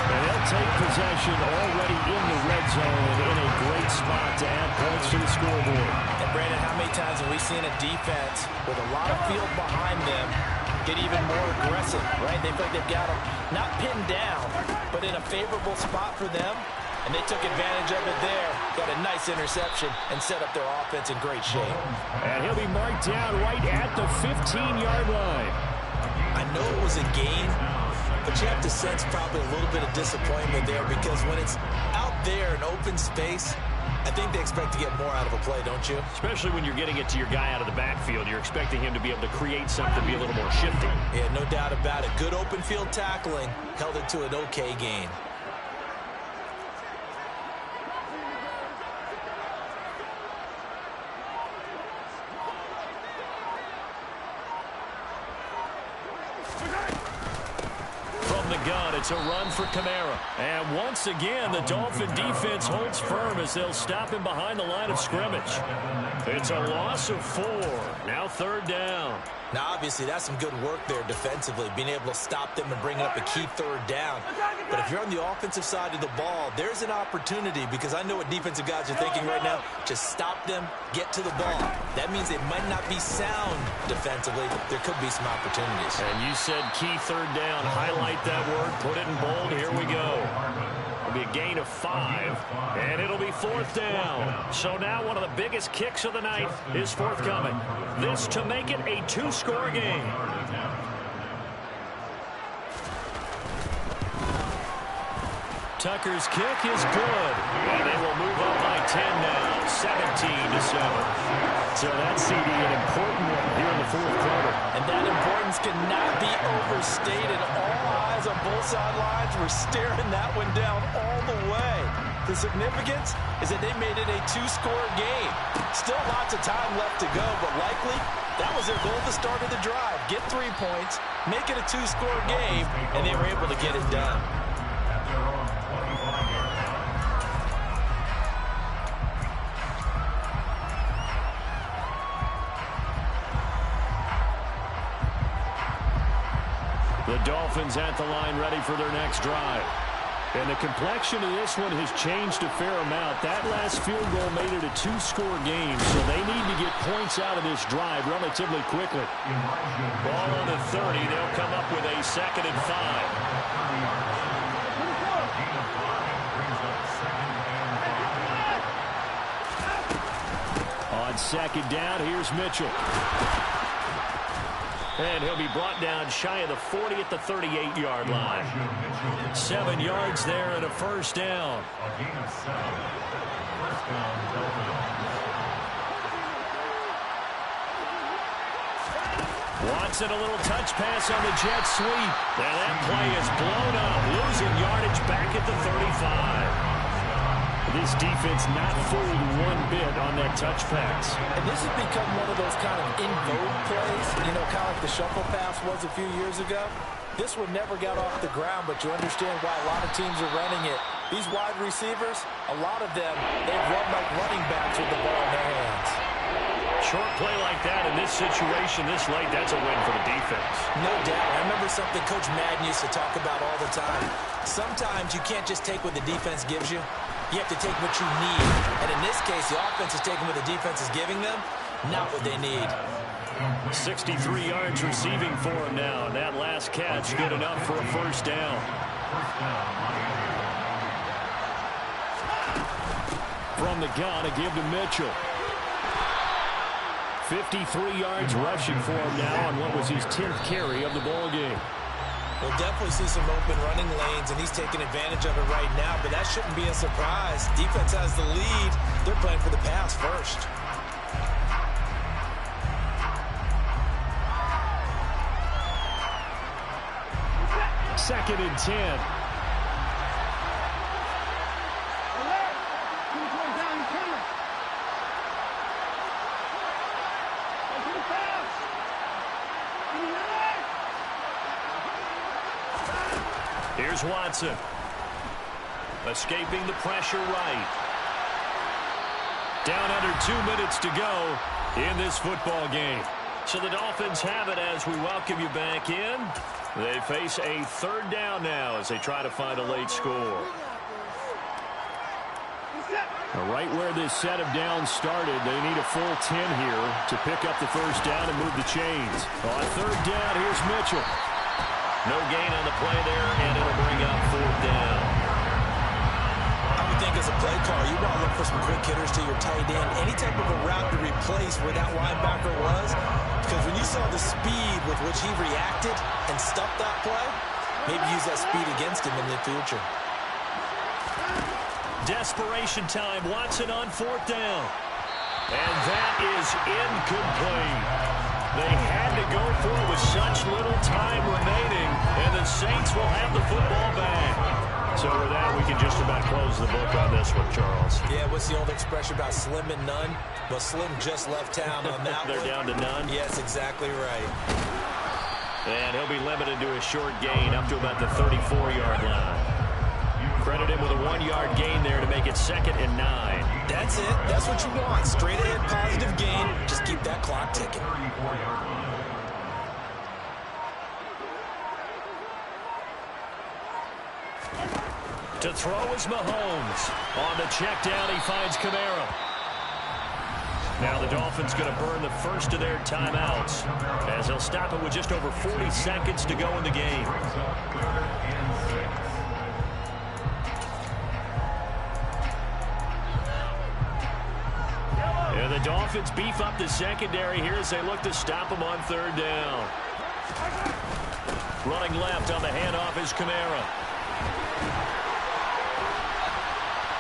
And they'll take possession already in the red zone and in a great spot to add points to the scoreboard. And, Brandon, how many times have we seen a defense with a lot of field behind them get even more aggressive, right? They feel like they've got them not pinned down, but in a favorable spot for them, and they took advantage of it there, got a nice interception, and set up their offense in great shape. And he'll be marked down right at the 15-yard line. I know it was a gain, but you have to sense probably a little bit of disappointment there, because when it's out there in open space, I think they expect to get more out of a play, don't you? Especially when you're getting it to your guy out of the backfield. You're expecting him to be able to create something, be a little more shifty. Yeah, no doubt about it. Good open field tackling held it to an okay gain. It's a run for Kamara. And once again, the Dolphin defense holds firm as they'll stop him behind the line of scrimmage. It's a loss of 4. Now 3rd down. Now, obviously, that's some good work there defensively, being able to stop them and bring up a key 3rd down. But if you're on the offensive side of the ball, there's an opportunity, because I know what defensive guys are thinking right now. Just stop them, get to the ball. That means they might not be sound defensively. There could be some opportunities. And you said key 3rd down. Highlight that word. Put it in bold. Here we go. It'll be a gain of 5, and it'll be 4th down. So now one of the biggest kicks of the night is forthcoming. This to make it a 2-score game. Tucker's kick is good, and they will move up by 10 now, 17-7. So that CD, an important one here in the fourth quarter. And that importance cannot be overstated. All eyes on both sidelines were staring that one down all the way. The significance is that they made it a 2-score game. Still lots of time left to go, but likely that was their goal at the start of the drive. Get 3 points, make it a 2-score game, and they were able to get it done. The Dolphins at the line ready for their next drive. And the complexion of this one has changed a fair amount. That last field goal made it a 2-score game, so they need to get points out of this drive relatively quickly. Ball on the 30. They'll come up with a 2nd and 5. On second down, here's Mitchell. And he'll be brought down shy of the 40 at the 38-yard line. 7 yards there and a first down. A gain of 7. First down, Dolphins. Watson, a little touch pass on the jet sweep. And that play is blown up, losing yardage back at the 35. This defense not fooled one bit on that touch pass. And this has become one of those kind of in-vogue plays, you know, kind of like the shuffle pass was a few years ago. This one never got off the ground, but you understand why a lot of teams are running it. These wide receivers, a lot of them, they've run like running backs with the ball in their hands. Short play like that in this situation this late, that's a win for the defense. No doubt. I remember something Coach Madden used to talk about all the time. Sometimes you can't just take what the defense gives you. You have to take what you need. And in this case, the offense is taking what the defense is giving them, not what they need. 63 yards receiving for him now. That last catch good enough for a first down. From the gun, a give to Mitchell. 53 yards rushing for him now on what was his 10th carry of the ball game. We'll definitely see some open running lanes, and he's taking advantage of it right now, but that shouldn't be a surprise. Defense has the lead. They're playing for the pass first. Second and 10. Here's Watson. Escaping the pressure right. Down under 2 minutes to go in this football game. So the Dolphins have it as we welcome you back in. They face a third down now as they try to find a late score. Right where this set of downs started, they need a full 10 here to pick up the first down and move the chains. On third down, here's Mitchell. No gain on the play there, and it'll bring up fourth down. I would think as a play caller, you want to look for some quick hitters to your tight end. Any type of a route to replace where that linebacker was. Because when you saw the speed with which he reacted and stuffed that play, maybe use that speed against him in the future. Desperation time. Watson on fourth down. And that is incomplete. They had to go for it with such little time remaining, and the Saints will have the football back. So with that, we can just about close the book on this one, Charles. Yeah, what's the old expression about slim and none? Well, Slim just left town on that They're one. down to none? Yes, exactly right. And he'll be limited to a short gain up to about the 34-yard line. Credit him with a 1-yard gain there to make it 2nd and 9. That's it. That's what you want. Straight ahead, positive gain. Just keep that clock ticking. To throw is Mahomes. On the check down, he finds Kamara. Now the Dolphins going to burn the first of their timeouts as they'll stop it with just over 40 seconds to go in the game. And the Dolphins beef up the secondary here as they look to stop him on third down. Running left on the handoff is Kamara.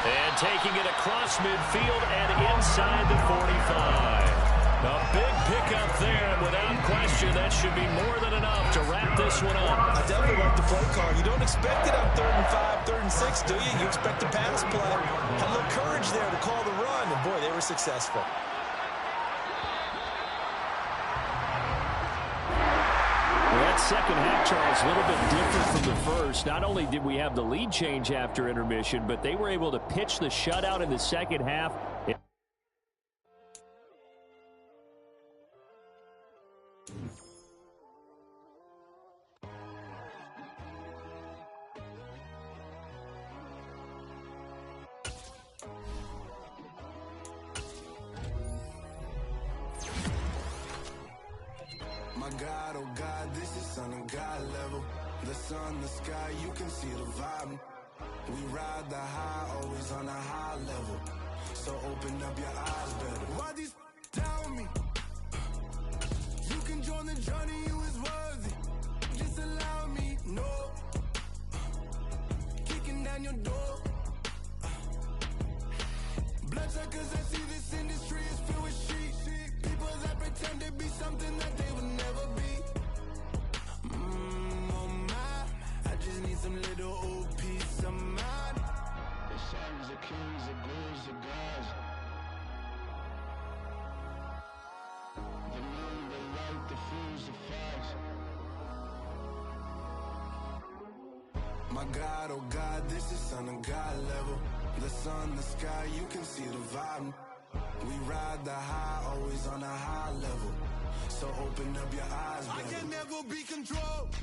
And taking it across midfield and inside the 45. A big pickup there, and without question, that should be more than enough to wrap this one up. I definitely like the play call. You don't expect it on 3rd and 5, 3rd and 6, do you? You expect a pass play. Had a little courage there to call the run, and boy, they were successful. That second half, Charles, a little bit different from the first. Not only did we have the lead change after intermission, but they were able to pitch the shutout in the second half. My God, oh God, this is son of God level. The sun, the sky, you can see the vibe. We ride the high, always on a high level. So open up your eyes better. Why these on the journey, you is worthy. Just allow me, no. Kicking down your door. Bloodshot cause I see this industry is filled with shit. People that pretend to be something that they would never be. Oh my, I just need some little old peace of mind. The sons of kings, the gurus, the gods. The moon, the light, the fools, the facts. My God, oh God, this is son of God level. The sun, the sky, you can see the vibe. We ride the high, always on a high level. So open up your eyes, baby. I can never be controlled.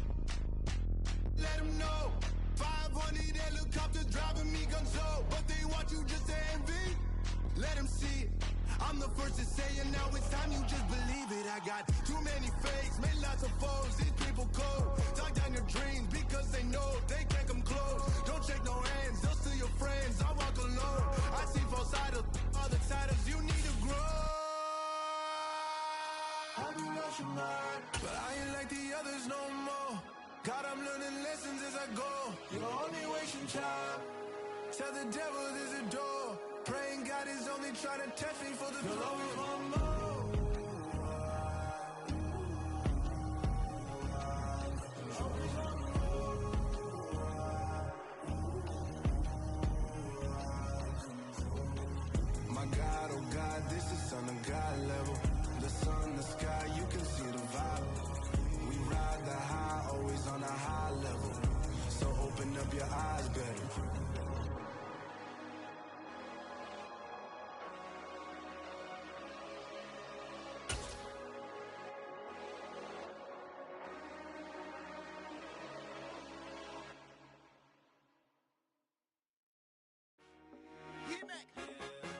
Let them know. 500 helicopters driving me gonzo. But they want you just to envy. Let them see it. I'm the first to say it, now it's time you just believe it. I got too many fakes, made lots of foes. These people cold. Talk down your dreams because they know they can't come close. Don't shake no hands, they'll steal your friends. I walk alone. I see false idols, other titles. You need to grow. Have you lost your mind? But I ain't like the others no more. God, I'm learning lessons as I go. You're only wasting time. Tell the devil there's a door. Praying God is only trying to test me for the glory of more. My God, oh God, this is son of God level. The sun, the sky, you can see the vibe. We ride the high, always on a high level. So open up your eyes, baby.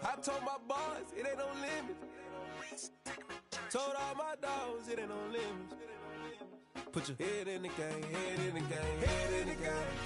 I told my boss, it ain't no limits. Told all my dogs, it ain't no limits. Put your head in the game, head in the game, head in the game.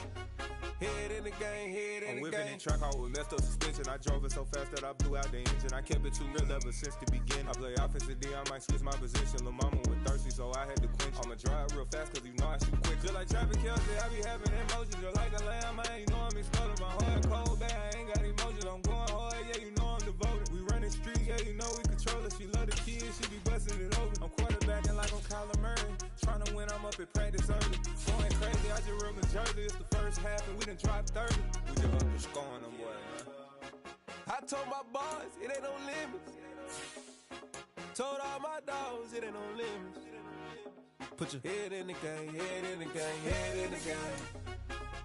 Head in the game, head in the game. I'm whipping in truck, I was messed up suspension. I drove it so fast that I blew out the engine. I kept it too real ever since the beginning. I play offensive D, I might switch my position. Lil' mama was thirsty, so I had to quench. I'ma drive real fast, cause you know I shoot quick. Just like traffic Kelsey, I be having emotions. Just like a lamb, man, you know I'm exploding. My heart cold, bad, I ain't got emotions. I'm going hard, yeah, you know I'm devoted. We running streets, yeah, you know we control it. She love the kids, she be busting it over. I'm quarterbacking like I'm Kyler Murray. Trying to win, I'm up at practice early. Going crazy, I just run the jersey. It's the first half and we done dropped 30. We just up to scoring them, boy, man. I told my boss, it ain't no limits. Told all my dogs, it ain't no limits. Put your head in the game, head in the game, head in the game.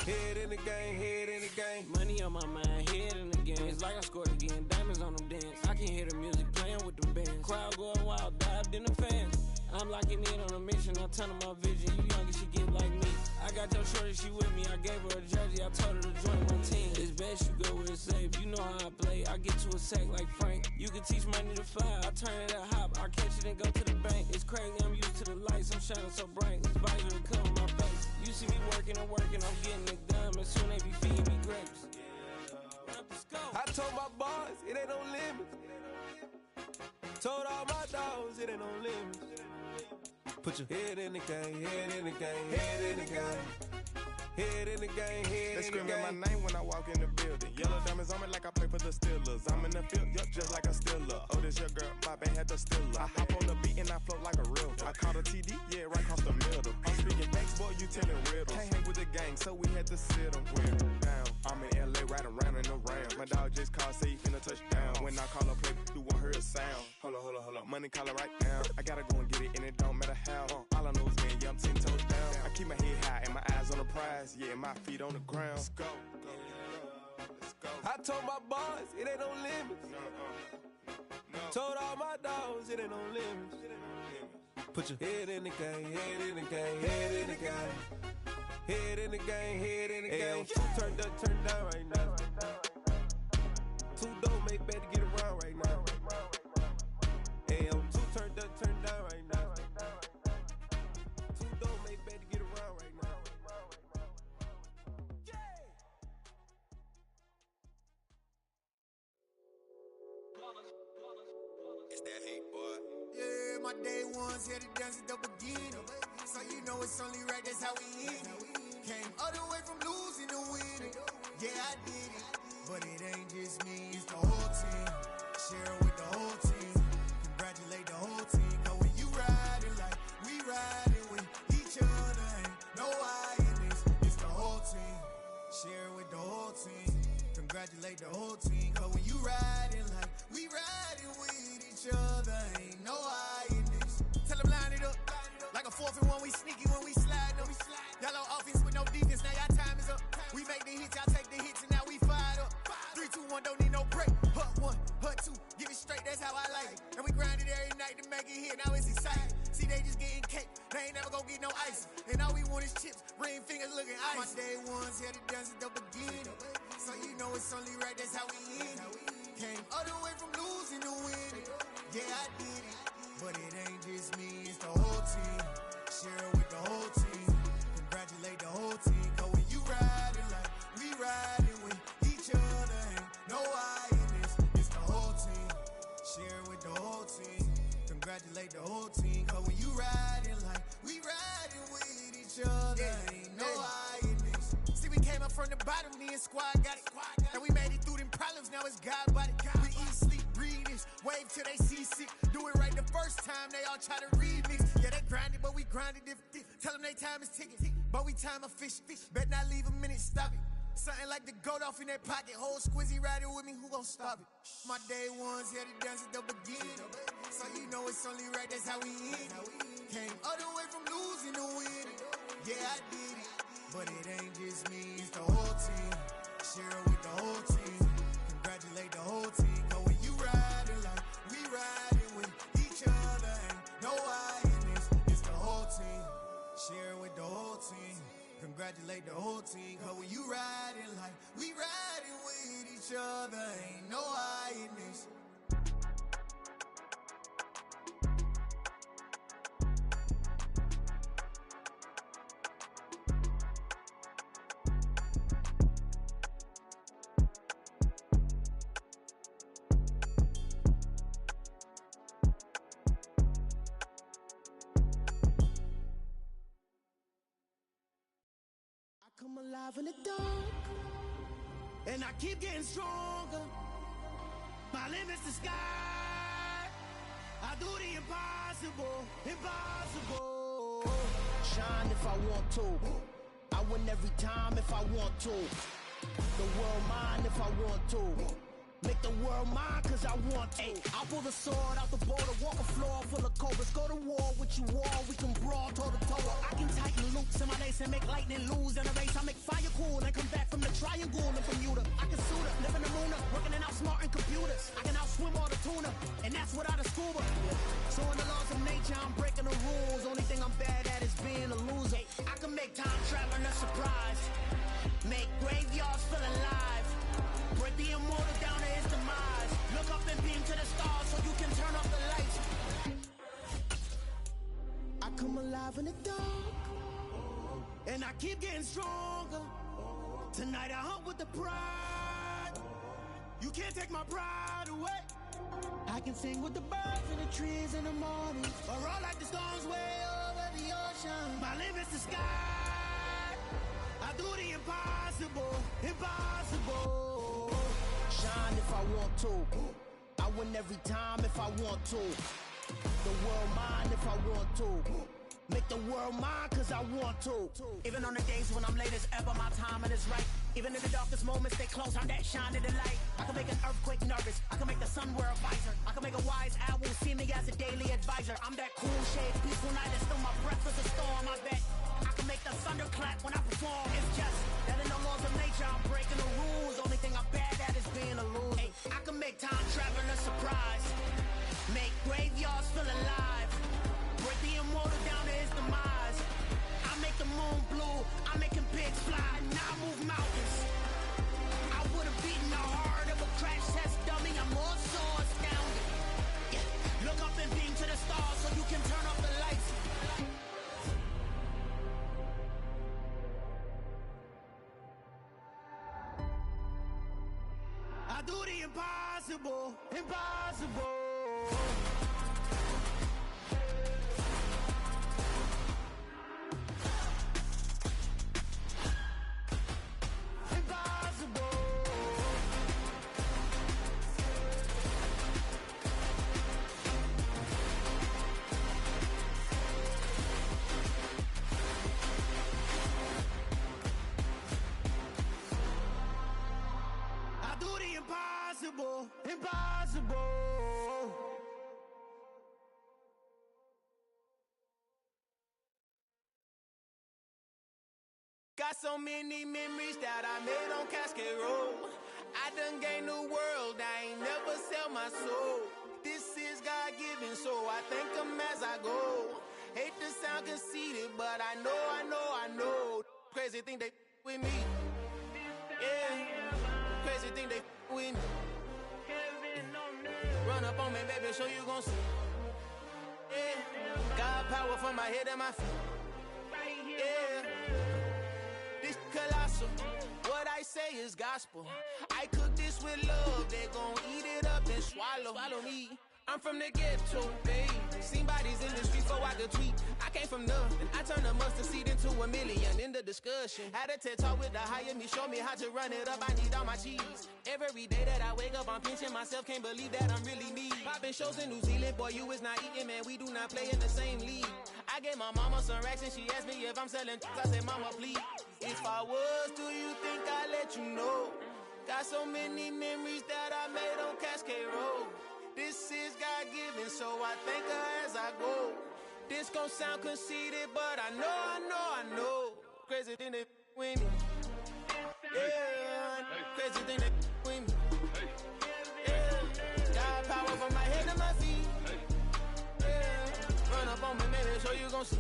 Head in the game, head in the game. Money on my mind, head in the game. It's like I scored again, diamonds on them dance. I can hear the music playing with them bands. Crowd going wild, dived in the fans. I'm locking in on a mission, I tell her my vision. You young and she get like me. I got your shorty, she with me. I gave her a jersey, I told her to join my team. It's best you go where it's safe. You know how I play. I get to a sack like Frank. You can teach money to fly. I turn it a hop. I catch it and go to the bank. It's crazy, I'm used to the lights. I'm shining so bright. This visor will cover my face. You see me working and working. I'm getting it done. And soon they be feeding me grapes. I told my boss, it ain't no limits. Told all my dogs, it ain't no limits. Put your head in the game, head in the game, head in the game. Head in the game, head in the game. They screaming my name when I walk in the building. Yellow diamonds on me like I play for the Steelers. I'm in the field, yup, just like a Steeler. Oh, this your girl, my band had the Steeler. I hop on the beat and I float like a real. I caught a TD, yeah, right across the middle. I'm speaking next, boy, you telling riddles. Can't hang with the gang, so we had to sit them down. I'm in LA, riding around in the round. My dog just called, say he finna touch down. When I call a play, you won't hear a sound. Hold up, money calling right now. I gotta go and get it, and it don't matter how. All I know is man, yeah, I'm 10 toes down. I keep my head high and my eyes on the prize. Yeah, my feet on the ground. Let's go. Let's go. I told my boss, it ain't no limits. No. Told all my dogs, it ain't no limits. Put your head in the game, head in the game, head in the game. Head in the game, head in the game. Two turned up, turned down right now. Two dope make better get around right now. Hey, I'm two turned up, turned down right now. Two dope make better get around right now. It's that hate, boy. Yeah, my day ones here to dance at the beginning. So you know it's only right, that's how we end it. Came all the way from losing to winning. Yeah, I did it, but it ain't just me, it's the whole team. Share it with the whole team. Congratulate the whole team. Cause when you riding like we riding with each other, ain't no I in this, it's the whole team. Share it with the whole team. Congratulate the whole team. Cause when you riding like we riding with each other, ain't no I in this. Tell them line it up. Like a 4th and 1, we sneaky when we slide them. Yellow offense with no defense, now y'all time is up. We make the hits, y'all take the hits, and now we fired up. 3, 2, 1, don't need no break. Hut 1, hut 2, give it straight, that's how I like it. And we grind it every night to make it hit, now it's exciting. See, they just getting cake, they ain't never gonna get no ice. And all we want is chips, ring fingers looking ice. My day ones here to dance at the beginning. So you know it's only right, that's how we end it. Came all the way from losing to winning. Yeah, I did it, but it ain't just me, it's the whole team. Share it with the whole team. Congratulate the whole team. Cause when you riding like we riding with each other, ain't no I in this, it's the whole team. Share it with the whole team. Congratulate the whole team. Cause when you riding like we riding with each other, ain't no I in this. See, we came up from the bottom, me and squad got it. And we made it through them problems, now it's God body. We eat, sleep, breathe this, wave till they see sick. Do it right the first time, they all try to remix. Yeah, they grinded, but we grinded different. Tell them they time is ticking, but we time a fish. Bet not leave a minute, stop it. Something like the goat off in that pocket. Whole squizzy riding with me, who gon' stop it? My day ones here to dance at the beginning. So you know it's only right, that's how we end it. Came all the way from losing to winning. Yeah, I did it, but it ain't just me, it's the whole team. Share it with the whole team. Congratulate the whole team. Cause when you riding like we riding with each other, ain't no I in this, it's the whole team. Share it with the whole team. Congratulate the whole team. Cause when you riding like we riding with each other, ain't no I in this. Come alive in the dark, and I keep getting stronger. My limit's the sky. I do the impossible, impossible. Shine if I want to. I win every time if I want to. The world mine if I want to. Make the world mine cause I want to. Ay, I'll pull the sword out the border, walk a floor full of cobras. Go to war with you all, we can brawl toe to toe. I can tighten loops in my lace and make lightning lose in a race. I make fire cool and come back from the triangle and Bermuda. I can suit up, live in the moon up, working and outsmarting computers. I can outswim all the tuna, and that's without a scuba. So in the laws of nature, I'm breaking the rules. Only thing I'm bad at is being a loser. I can make time traveling a surprise, make graveyards feel alive. Break the immortal down to his demise. Look up and beam to the stars so you can turn off the lights. I come alive in the dark, and I keep getting stronger. Tonight I hunt with the pride. You can't take my pride away. I can sing with the birds and the trees in the morning, or roll like the storms way over the ocean. My limit's the sky. I do the impossible, impossible. Shine if I want to. I win every time if I want to. The world mine if I want to. Make the world mine cause I want to. Even on the days when I'm late as ever, my timing is right. Even in the darkest moments, stay close, I'm that shine in the light. I can make an earthquake nervous, I can make the sun wear a visor. I can make a wise owl see me as a daily advisor. I'm that cool shade, peaceful night, and still my breath is a storm, I bet. I can make the thunder clap when I perform. It's just that in the laws of nature, I'm breaking the rules. Only thing I'm bad at is being a loser. Ay, I can make time traveling a surprise, make graveyards feel alive. Break the immortal down to his demise. I make the moon blue, I'm making pigs fly. Now I move mountains. I would've beaten the heart of a crash test dummy. I'm more so astounded. Yeah. Look up and beam to the stars so you can turn off the lights. I do the impossible, impossible. impossible. Got so many memories that I made on Cascade Road. I done gained the world, I ain't never sell my soul. This is God-given, so I thank him as I go. Hate to sound conceited, but I know. Crazy thing they with me. Yeah, crazy thing they with me. Run up on me, baby, so you gon' see. Yeah, God power from my head and my feet. Yeah, this colossal. What I say is gospel. I cook this with love. They gon' eat it up and swallow me. I'm from the ghetto, babe. Seen bodies in the streets, so I could tweet. I came from nothing. I turned a mustard seed into a million in the discussion. Had a TED talk with the higher me, show me how to run it up. I need all my cheese. Every day that I wake up, I'm pinching myself. Can't believe that I'm really me. Popping shows in New Zealand, boy, you is not eating, man. We do not play in the same league. I gave my mama some racks and she asked me if I'm selling. I said, mama, please. If I was, do you think I'd let you know? Got so many memories that I made on Cascade Road. This is God-given, so I thank her as I go. This gon' sound conceited, but I know. Crazy thing they with me. Yeah, crazy thing they with me. Yeah, got power from my head to my feet. Yeah, run up on me, baby, so you gon' see.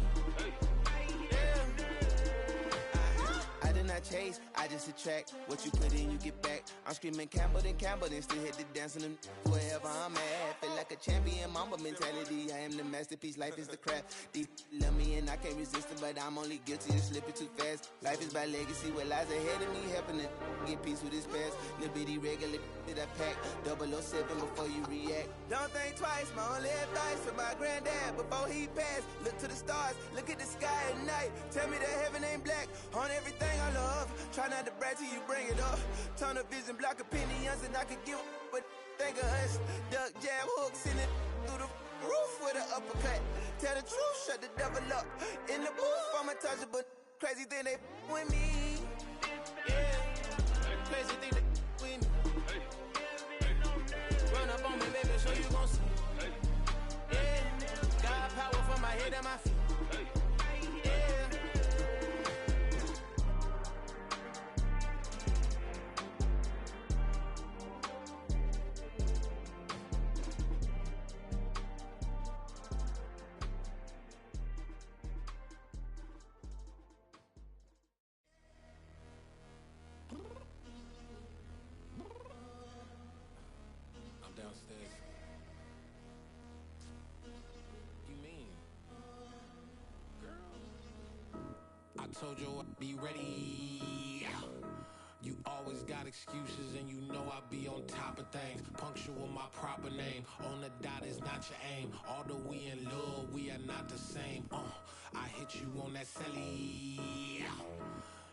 I did not chase, I just attract. What you put in, you get back. I'm screaming Campbell, then still hit the dance and wherever I'm at. Feel like a champion, mamba mentality. I am the masterpiece, life is the craft. Deep love me and I can't resist it, but I'm only guilty of slipping too fast. Life is by legacy, what lies ahead of me, helping to get peace with his past. Little bitty regular that I pack, 007 before you react. Don't think twice, my only advice for my granddad before he passed. Look to the stars, look at the sky at night. Tell me that heaven ain't black on everything I love. Try not to brag till you bring it up. Tunnel vision, block opinions, and I could give but think of us. Duck jab hooks in it through the roof with an uppercut. Tell the truth, shut the devil up. In the booth, I'm untouchable. Crazy thing they with me. Yeah, crazy thing they with me. Run up on me, baby, so you gon' see. Yeah, God power from my head and my feet. Downstairs. You mean? Girl, I told you I'd be ready. You always got excuses and you know I be on top of things. Punctual my proper name. On the dot is not your aim. Although we in love, we are not the same. I hit you on that celly.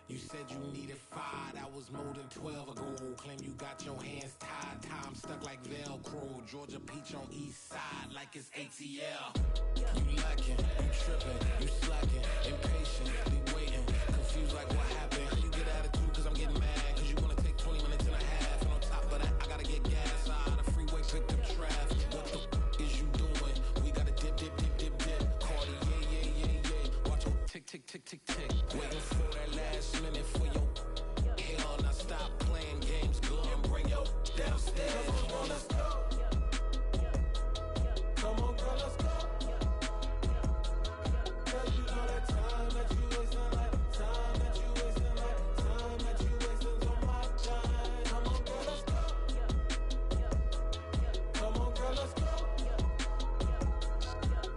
You said you needed 5, that was more than 12 ago. Claim you got your hands tied, time stuck like Velcro. Georgia Peach on east side like it's ATL. You lacking, you tripping, you slacking, impatient, waiting, confused like what happened. You get attitude cause I'm getting mad, cause you wanna take 20 minutes and a half. And on top of that, I gotta get gas out of the freeway, picked up traffic. What the is you doing? We gotta dip. Cardi, yeah. Watch your tick. Waiting for that last minute for your hell. Now stop playing games, go and bring your downstairs. Come on, let's go. Come on, girl, let's go. Cause you know that time that you wasting, like time that you wasting, like time that you wasting on my time. Come on, girl, let's go. Come on, girl, let's go.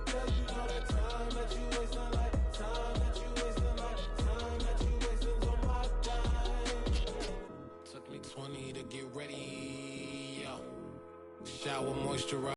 Cause you know that time that you wasting, like time that you wasting, like time that you wasting on my time. Took me 20 to get ready. Shower moisturizer.